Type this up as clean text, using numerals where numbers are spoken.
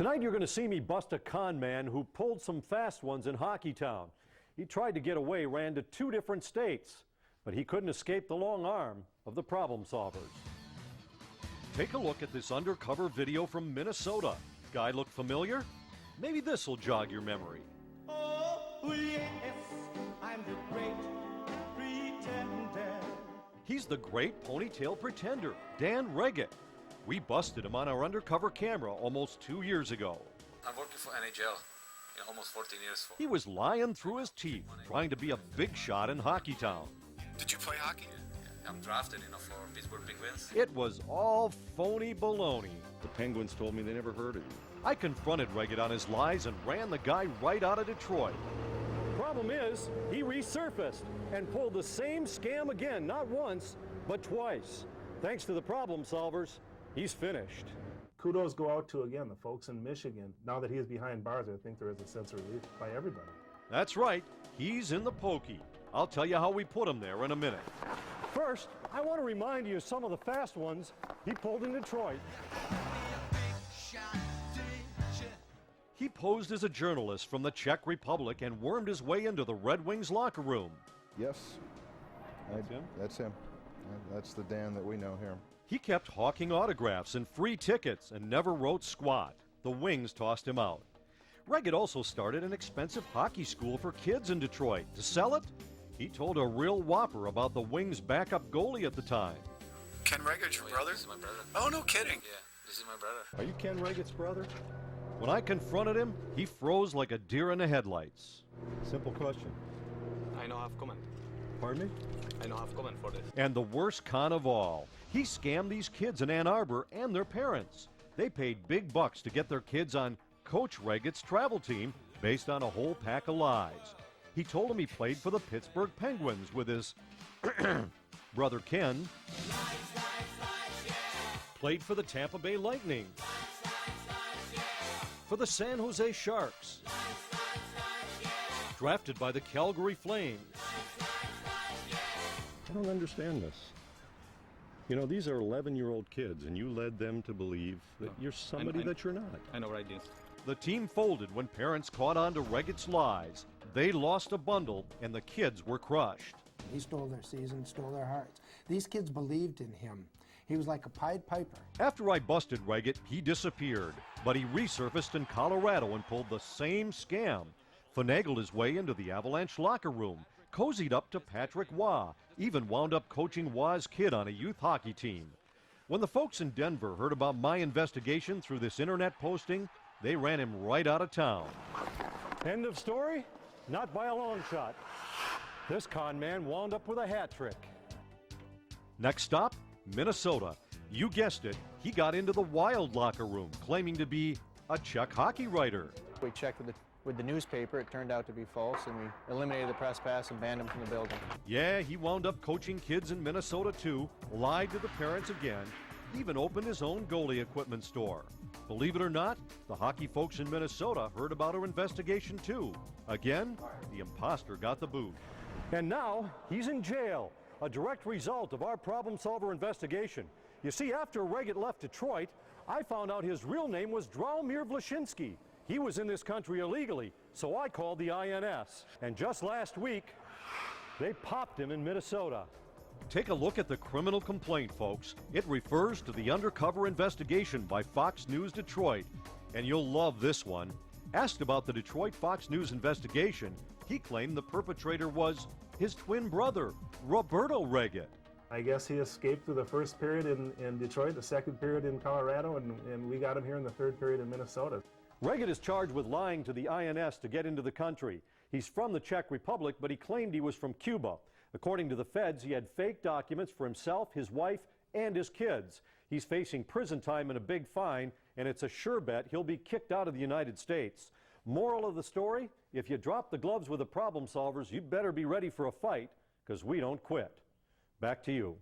Tonight you're going to see me bust a con man who pulled some fast ones in Hockeytown. He tried to get away, ran to 2 different states, but he couldn't escape the long arm of the problem solvers. Take a look at this undercover video from Minnesota. Guy look familiar? Maybe this will jog your memory. Oh, yes, I'm the great pretender. He's the great ponytail pretender, Dan Reggett. We busted him on our undercover camera almost 2 years ago. I'm working for NHL in almost 14 years. He was lying through his teeth, trying to be a big shot in Hockeytown. Did you play hockey? Yeah, I'm drafted, for Pittsburgh Penguins. It was all phony baloney. The Penguins told me they never heard of you. I confronted Reggett on his lies and ran the guy right out of Detroit. Problem is, he resurfaced and pulled the same scam again, not once, but twice. Thanks to the problem solvers, he's finished. Kudos go out to, again, the folks in Michigan. Now that he is behind bars, I think there is a sense of relief by everybody. That's right, he's in the pokey. I'll tell you how we put him there in a minute. First, I want to remind you of some of the fast ones he pulled in Detroit. He posed as a journalist from the Czech Republic and wormed his way into the Red Wings locker room. Yes. That's him? That's him. That's the Dan that we know here. He kept hawking autographs and free tickets and never wrote squat. The Wings tossed him out. Reggett also started an expensive hockey school for kids in Detroit. To sell it, he told a real whopper about the Wings' backup goalie at the time. Ken Reggett, your brother? This is my brother. Oh, no kidding. Yeah, this is my brother. Are you Ken Reggett's brother? When I confronted him, he froze like a deer in the headlights. Simple question. I know have comment. Pardon me? I know have comment for this. And the worst con of all, he scammed these kids in Ann Arbor and their parents. They paid big bucks to get their kids on Coach Reggett's travel team based on a whole pack of lies. He told them he played for the Pittsburgh Penguins with his brother Ken, played for the Tampa Bay Lightning, for the San Jose Sharks, drafted by the Calgary Flames. I don't understand this. You know, these are 11-year-old kids, and you led them to believe that you're somebody that you're not. I know right this. The team folded when parents caught on to Reggett's lies. They lost a bundle, and the kids were crushed. He stole their season, stole their hearts. These kids believed in him. He was like a Pied Piper. After I busted Reggett, he disappeared, but he resurfaced in Colorado and pulled the same scam. Finagled his way into the Avalanche locker room, cozied up to Patrick Waugh, even wound up coaching Waugh's kid on a youth hockey team. When the folks in Denver heard about my investigation through this internet posting, they ran him right out of town. End of story? Not by a long shot. This con man wound up with a hat trick. Next stop, Minnesota. You guessed it, he got into the Wild locker room, claiming to be a Czech hockey writer. We checked with the newspaper. It turned out to be false, and we eliminated the press pass and banned him from the building. Yeah, he wound up coaching kids in Minnesota too, lied to the parents again, even opened his own goalie equipment store. Believe it or not, the hockey folks in Minnesota heard about our investigation too. Again, the imposter got the boot. And now he's in jail, a direct result of our problem solver investigation. You see, after Reggett left Detroit, I found out his real name was Draumir Vlashinski. He was in this country illegally, so I called the INS. And just last week, they popped him in Minnesota. Take a look at the criminal complaint, folks. It refers to the undercover investigation by Fox News Detroit. And you'll love this one. Asked about the Detroit Fox News investigation, he claimed the perpetrator was his twin brother, Roberto Reggett. I guess he escaped through the first period in Detroit, the second period in Colorado, and we got him here in the third period in Minnesota. Reggett is charged with lying to the INS to get into the country. He's from the Czech Republic, but he claimed he was from Cuba. According to the feds, he had fake documents for himself, his wife, and his kids. He's facing prison time and a big fine, and it's a sure bet he'll be kicked out of the United States. Moral of the story, if you drop the gloves with the problem solvers, you better be ready for a fight, because we don't quit. Back to you.